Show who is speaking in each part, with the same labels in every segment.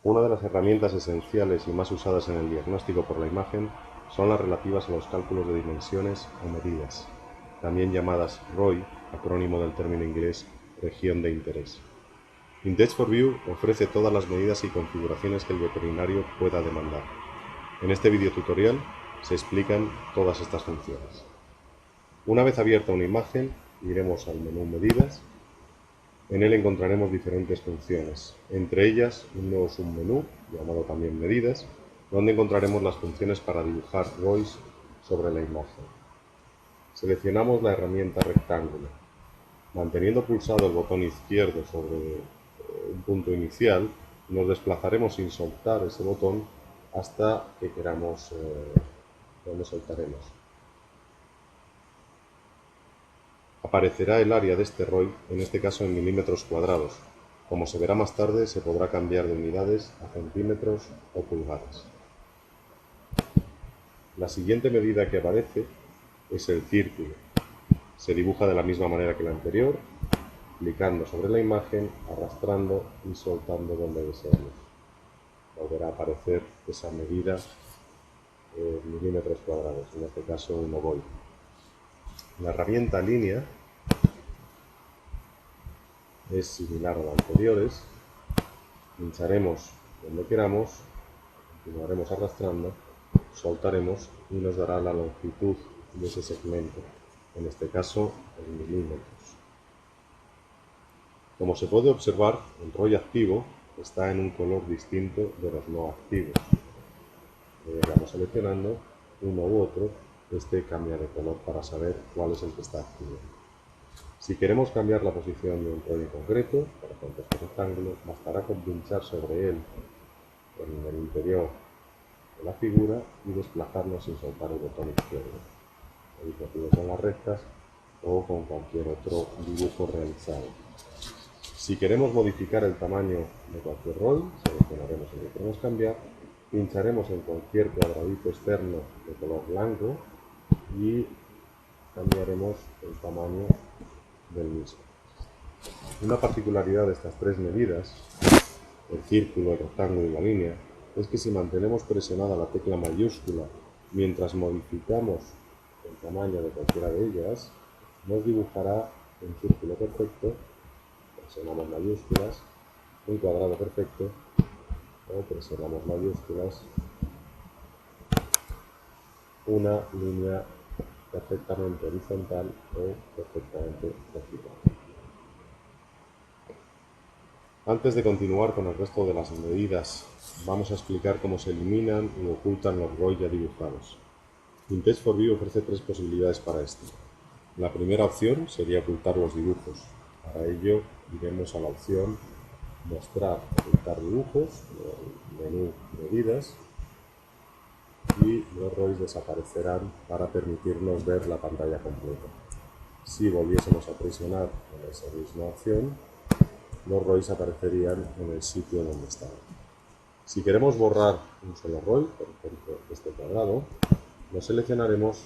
Speaker 1: Una de las herramientas esenciales y más usadas en el diagnóstico por la imagen son las relativas a los cálculos de dimensiones o medidas, también llamadas ROI, acrónimo del término inglés región de interés. Index4View ofrece todas las medidas y configuraciones que el veterinario pueda demandar. En este video tutorial se explican todas estas funciones. Una vez abierta una imagen, iremos al menú Medidas. En él encontraremos diferentes funciones, entre ellas un nuevo submenú, llamado también Medidas, donde encontraremos las funciones para dibujar ROIs sobre la imagen. Seleccionamos la herramienta rectángulo. Manteniendo pulsado el botón izquierdo sobre un punto inicial, nos desplazaremos sin soltar ese botón hasta que queramos donde soltaremos. Aparecerá el área de este ROI, en este caso en milímetros cuadrados. Como se verá más tarde, se podrá cambiar de unidades a centímetros o pulgadas. La siguiente medida que aparece es el círculo. Se dibuja de la misma manera que la anterior, clicando sobre la imagen, arrastrando y soltando donde deseamos. Volverá a aparecer esa medida en milímetros cuadrados, en este caso 1 volt. La herramienta línea es similar a la anteriores. Pincharemos donde queramos, continuaremos arrastrando, soltaremos y nos dará la longitud de ese segmento, en este caso en milímetros. Como se puede observar, el ROI activo está en un color distinto de los no activos. Vamos seleccionando uno u otro, este cambia de color para saber cuál es el que está activo. Si queremos cambiar la posición de un ROI en concreto, por ejemplo este rectángulo, bastará con pinchar sobre él en el interior de la figura y desplazarnos sin soltar el botón izquierdo. El mismo activo con las rectas o con cualquier otro dibujo realizado. Si queremos modificar el tamaño de cualquier ROI, seleccionaremos el que queremos cambiar, pincharemos en cualquier cuadradito externo de color blanco y cambiaremos el tamaño del mismo. Una particularidad de estas tres medidas, el círculo, el rectángulo y la línea, es que si mantenemos presionada la tecla mayúscula mientras modificamos el tamaño de cualquiera de ellas, nos dibujará un círculo perfecto, presionamos mayúsculas, un cuadrado perfecto, o presionamos mayúsculas, una línea perfectamente horizontal o perfectamente vertical. Antes de continuar con el resto de las medidas, vamos a explicar cómo se eliminan y ocultan los ROI ya dibujados. Index4View ofrece tres posibilidades para esto. La primera opción sería ocultar los dibujos. Para ello iremos a la opción Mostrar, ocultar dibujos, el menú Medidas, y los ROIs desaparecerán para permitirnos ver la pantalla completa. Si volviésemos a presionar en esa misma opción, los ROIs aparecerían en el sitio donde estaban. Si queremos borrar un solo ROI, por ejemplo este cuadrado, lo seleccionaremos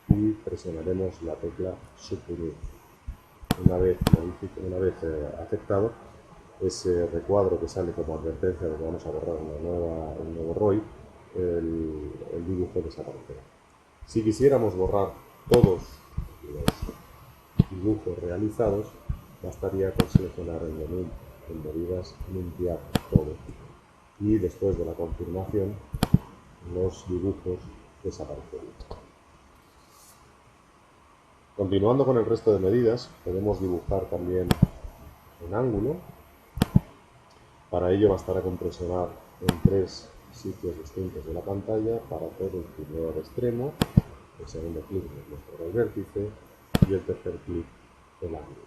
Speaker 1: y presionaremos la tecla Suprimir. Una vez aceptado, ese recuadro que sale como advertencia de que vamos a borrar un nuevo ROI, el dibujo desaparecerá. Si quisiéramos borrar todos los dibujos realizados, bastaría con seleccionar el menú en medidas, limpiar todo, y después de la confirmación los dibujos desaparecerían. Continuando con el resto de medidas, podemos dibujar también en ángulo. Para ello bastará con presionar en tres sitios distintos de la pantalla para hacer el primer extremo, el segundo clic nos mostrará el vértice y el tercer clic el ángulo,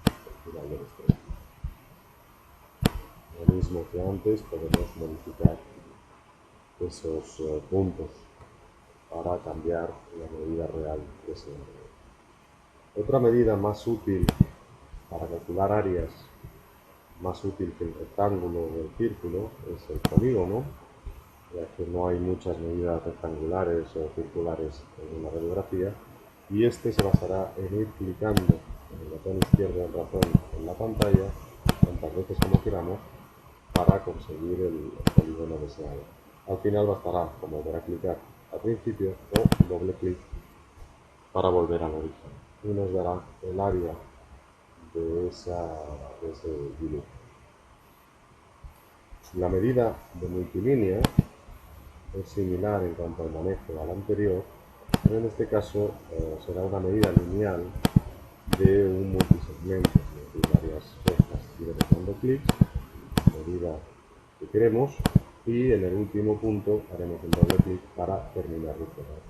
Speaker 1: el final del extremo. Lo mismo que antes, podemos modificar esos puntos para cambiar la medida real de ese ángulo. Otra medida más útil para calcular áreas, más útil que el rectángulo o el círculo, es el polígono, ya que no hay muchas medidas rectangulares o circulares en una radiografía, y este se basará en ir clicando en el botón izquierdo del ratón en la pantalla tantas veces como queramos para conseguir el polígono deseado. Al final bastará con volver a clicar al principio o doble clic para volver al origen y nos dará el área de ese dibujo. La medida de multilínea es similar en cuanto al manejo al anterior, pero en este caso será una medida lineal de un multisegmento, es decir, varias cosas. Iremos dando clic, medida que queremos, y en el último punto haremos un doble clic para terminar de cerrar,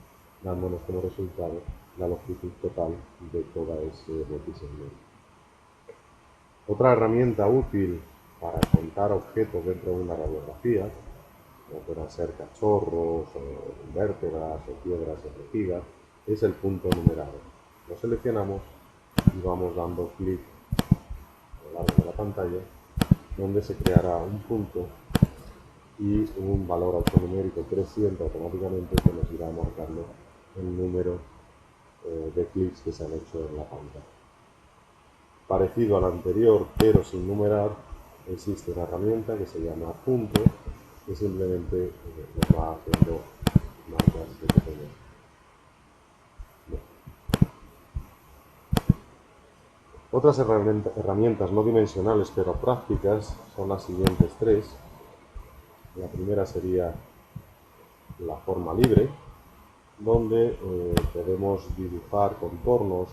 Speaker 1: dándonos como resultado la longitud total de todo ese multisegmento. Otra herramienta útil para contar objetos dentro de una radiografía, como puedan ser cachorros, o vértebras o piedras enrejidas, es el punto numerado. Lo seleccionamos y vamos dando clic a lo largo de la pantalla, donde se creará un punto y un valor alfanumérico creciente automáticamente que nos irá marcando el número de clics que se han hecho en la pantalla. Parecido al anterior, pero sin numerar, existe una herramienta que se llama punto, que simplemente nos va haciendo marcas de pequeño. Otras herramientas no dimensionales pero prácticas son las siguientes tres. La primera sería la forma libre, donde podemos dibujar contornos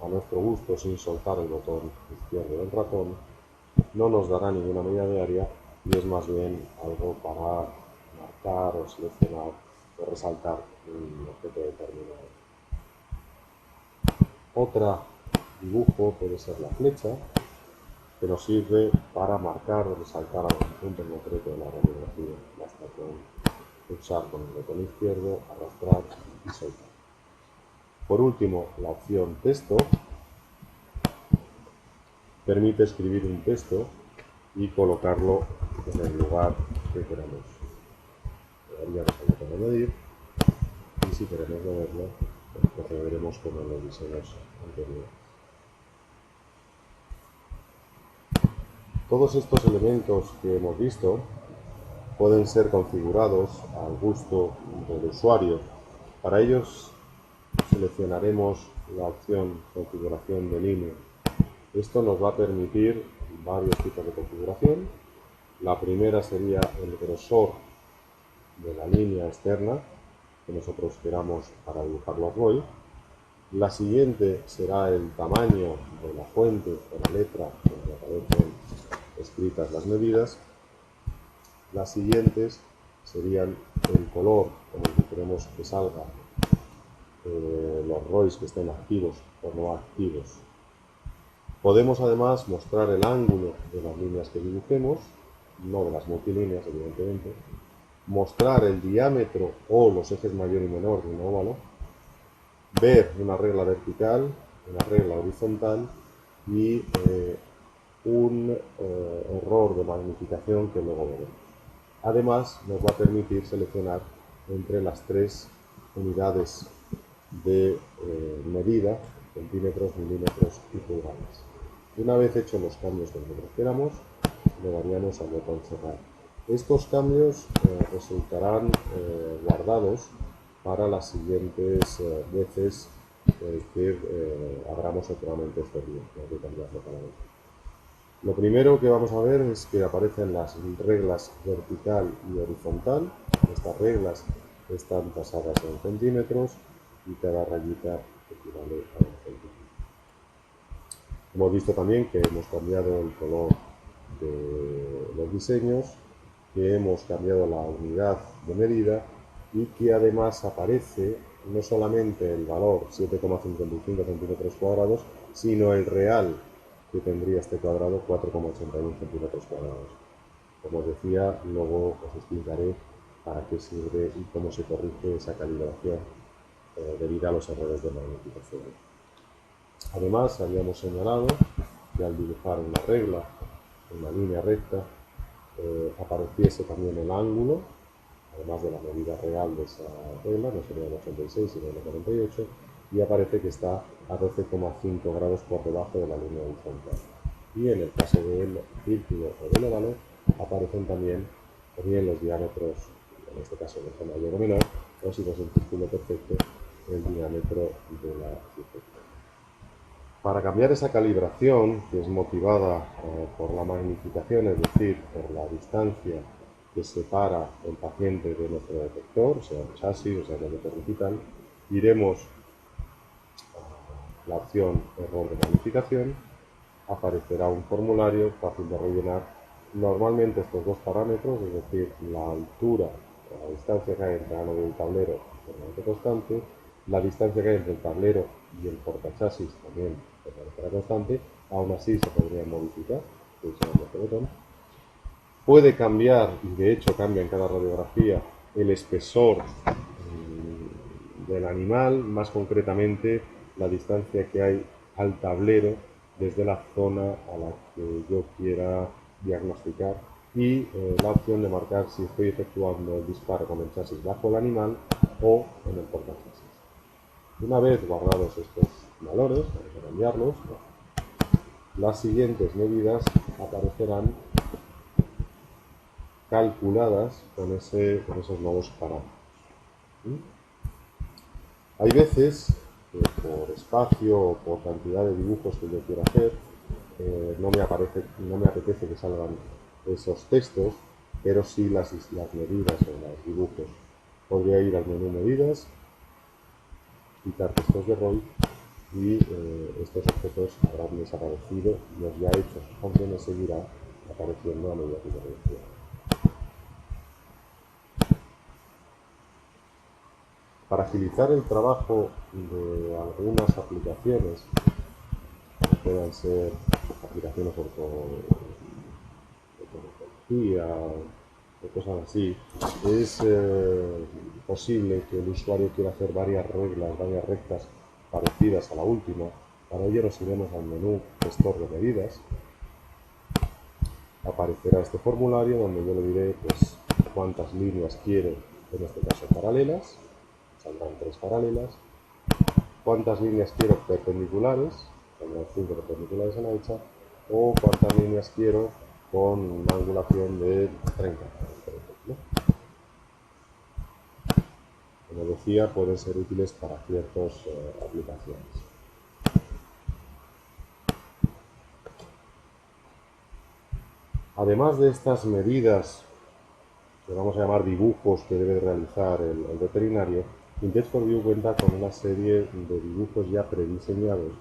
Speaker 1: a nuestro gusto sin soltar el botón izquierdo del ratón. No nos dará ninguna medida de área y es más bien algo para marcar o seleccionar o resaltar un objeto determinado. Otro dibujo puede ser la flecha, que nos sirve para marcar o resaltar algún punto en concreto de la radiografía. Basta con pulsar con el botón izquierdo, arrastrar y soltar. Por último, la opción texto permite escribir un texto y colocarlo en el lugar que queramos. Le daríamos al botón de añadir y si queremos moverlo, pues procederemos como en los diseños anteriores. Todos estos elementos que hemos visto pueden ser configurados al gusto del usuario. Para ellos seleccionaremos la opción configuración de línea. Esto nos va a permitir varios tipos de configuración. La primera sería el grosor de la línea externa que nosotros queramos para dibujar los ROI. La siguiente será el tamaño de la fuente o la letra donde aparecen escritas las medidas. Las siguientes serían el color con el que queremos que salga los ROIs que estén activos o no activos. Podemos además mostrar el ángulo de las líneas que dibujemos, no de las multilíneas evidentemente, mostrar el diámetro o los ejes mayor y menor de un óvalo, ver una regla vertical, una regla horizontal y un error de magnificación que luego veremos. Además, nos va a permitir seleccionar entre las tres unidades de medida, centímetros, milímetros y pulgadas. Una vez hechos los cambios que nosotros queramos, le daríamos al botón cerrar. Estos cambios resultarán guardados para las siguientes veces que abramos nuevamente este vídeo. Tengo que cambiarlo cada vez. Lo primero que vamos a ver es que aparecen las reglas vertical y horizontal. Estas reglas están tasadas en centímetros y cada rayita equivale a un centímetro. Hemos visto también que hemos cambiado el color de los diseños, que hemos cambiado la unidad de medida y que además aparece no solamente el valor 7,55 centímetros cuadrados, sino el real que tendría este cuadrado, 4,81 centímetros cuadrados. Como os decía, luego os explicaré para qué sirve y cómo se corrige esa calibración debido a los errores de magnificación. Además, habíamos señalado que al dibujar una regla, una línea recta, apareciese también el ángulo, además de la medida real de esa regla, no sería el 86 sino el 48, y aparece que está a 12,5 grados por debajo de la línea horizontal. Y en el caso del círculo o del óvalo, aparecen también o bien los diámetros, en este caso de zona mayor o menor, o si fuese un círculo perfecto, el diámetro de la circunferencia. Para cambiar esa calibración, que es motivada por la magnificación, es decir, por la distancia que separa el paciente de nuestro detector, sea el chasis o sea el detector digital, iremos a la opción error de magnificación, aparecerá un formulario fácil de rellenar. Normalmente estos dos parámetros, es decir, la altura o la distancia que hay entre el ano y el tablero, permanece constante, la distancia que hay entre el tablero y el portachasis también permanecerá constante, aún así se podría modificar pulsando este botón. Puede cambiar, y de hecho cambia en cada radiografía, el espesor del animal, más concretamente la distancia que hay al tablero desde la zona a la que yo quiera diagnosticar y la opción de marcar si estoy efectuando el disparo con el chasis bajo el animal o en el portachasis. Una vez guardados estos valores, vamos a cambiarlos, las siguientes medidas aparecerán calculadas con esos nuevos parámetros. Hay veces que por espacio o por cantidad de dibujos que yo quiera hacer, no me apetece que salgan esos textos, pero sí las medidas o los dibujos. Podría ir al menú medidas, quitar textos de ROI y estos objetos habrán desaparecido y los ya hechos, aunque me seguirá apareciendo a medida que yo reaccione. Para agilizar el trabajo de algunas aplicaciones, que puedan ser aplicaciones de ortografía o cosas así, es posible que el usuario quiera hacer varias reglas, varias rectas parecidas a la última. Para ello nos iremos al menú gestor de medidas. Aparecerá este formulario donde yo le diré pues, cuántas líneas quiero, en este caso paralelas, saldrán 3 paralelas, cuántas líneas quiero perpendiculares, saldrán 5 perpendiculares a la derecha, o cuántas líneas quiero con una angulación de 30 grados, por ejemplo. Como decía, pueden ser útiles para ciertas aplicaciones. Además de estas medidas que vamos a llamar dibujos que debe realizar el veterinario, Index4View cuenta con una serie de dibujos ya prediseñados,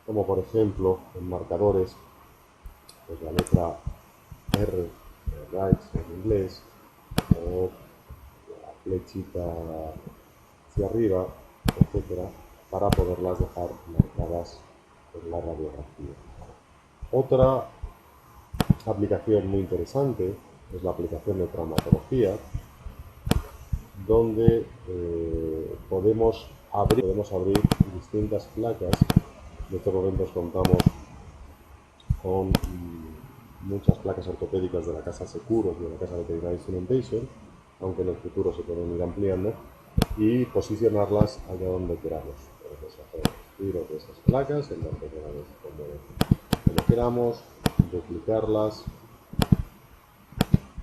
Speaker 1: como por ejemplo en marcadores, pues la letra R, right en inglés, o la flechita hacia arriba, etcétera, para poderlas dejar marcadas en la radiografía. Otra aplicación muy interesante es la aplicación de traumatología, donde podemos abrir distintas placas. En estos momentos contamos con muchas placas ortopédicas de la casa Seguros y de la casa Veterinary Instrumentation, aunque en el futuro se pueden ir ampliando, y posicionarlas allá donde queramos. Podemos hacer giros de esas placas en donde queramos, como queramos, duplicarlas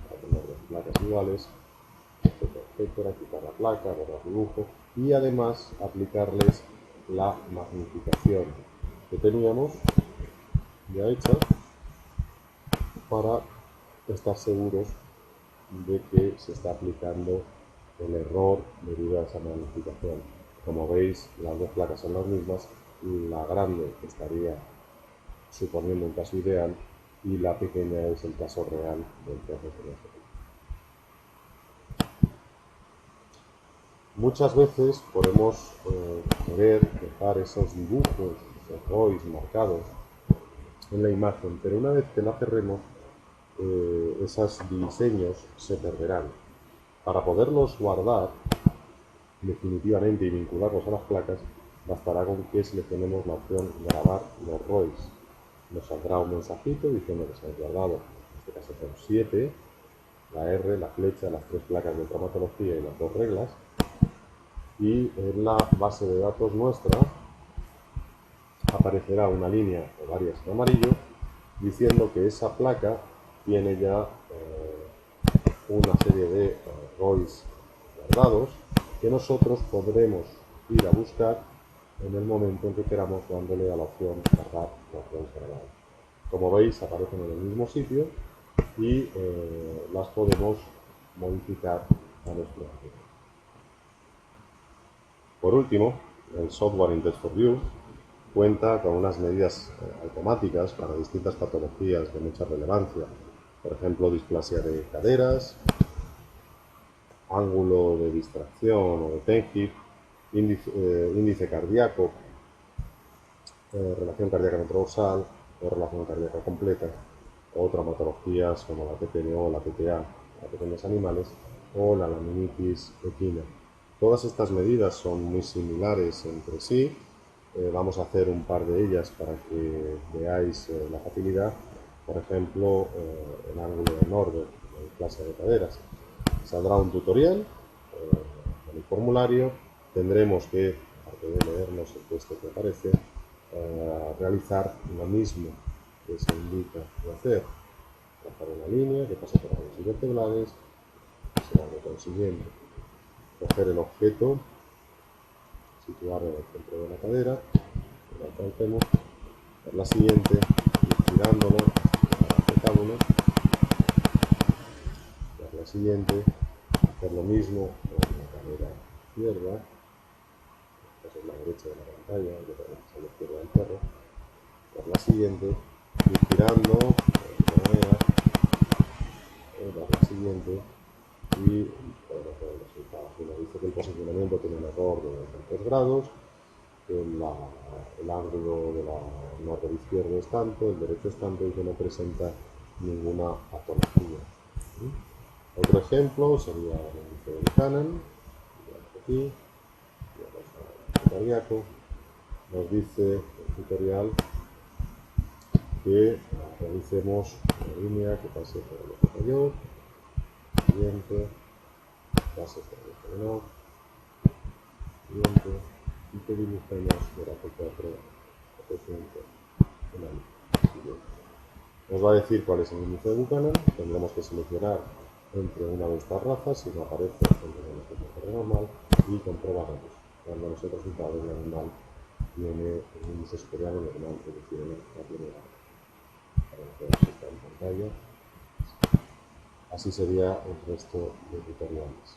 Speaker 1: para tener dos placas iguales, etcétera, quitar la placa, borrar dibujo y además aplicarles la magnificación que teníamos ya hecha para estar seguros de que se está aplicando el error debido a esa magnificación. Como veis, las dos placas son las mismas, la grande estaría suponiendo un caso ideal y la pequeña es el caso real del caso que nos toca. Muchas veces podemos querer dejar esos dibujos, esos ROIs marcados en la imagen, pero una vez que la cerremos, esos diseños se perderán. Para poderlos guardar definitivamente y vincularlos a las placas, bastará con que seleccionemos la opción grabar los ROIs. Nos saldrá un mensajito diciendo que se han guardado, en este caso son 7, la R, la flecha, las 3 placas de traumatología y las 2 reglas. Y en la base de datos nuestra aparecerá una línea o varias en amarillo diciendo que esa placa tiene ya una serie de ROIs guardados que nosotros podremos ir a buscar en el momento en que queramos, dándole a la opción cargar las ROIs guardadas. Como veis, aparecen en el mismo sitio y las podemos modificar a nuestro gusto. Por último, el software Index4View cuenta con unas medidas automáticas para distintas patologías de mucha relevancia, por ejemplo, displasia de caderas, ángulo de distracción o de Tenhip, índice cardíaco, relación cardíaca dorsal o relación cardíaca completa, o traumatologías como la TPNO o la TTA a pequeños animales, o la laminitis equina. Todas estas medidas son muy similares entre sí. Vamos a hacer un par de ellas para que veáis la facilidad. Por ejemplo, el ángulo de Norbert, la clase de caderas. Saldrá un tutorial en el formulario. Tendremos que, aparte de leernos el texto que aparece, realizar lo mismo que se indica de hacer. Trazar una línea que pase por los vertebrales, será lo consiguiente. Coger el objeto, situarlo en el centro de la cadera, lo alcancemos, hacer la siguiente, ir girándolo, hacer uno, hacer la siguiente, hacer lo mismo con la cadera izquierda, esta es la derecha de la pantalla, que tenemos a la izquierda del perro, hacer la siguiente, ir girando, de esta manera, dar la siguiente, y podemos ver el resultado. Aquí nos dice que el posicionamiento tiene un error de 3 grados, el ángulo de la Norbert izquierdo es tanto, el derecho es tanto y que no presenta ninguna patología. Otro ejemplo sería el índice de Buchanan, aquí, el cardíaco, nos dice el tutorial que realicemos una línea que pase por el ojo mayor, siguiente, pase por el ojo menor, siguiente, y que dibujemos grafo 4 en la siguiente. Nos va a decir cuál es el índice de Buchanan, tendremos que seleccionar entre una de estas razas, si no aparece, tendremos que coger el normal y comprobaremos. Cuando los resultados del animal tiene el índice superior al normal, es decir, la primera. En pantalla. Así sería el resto de tutoriales.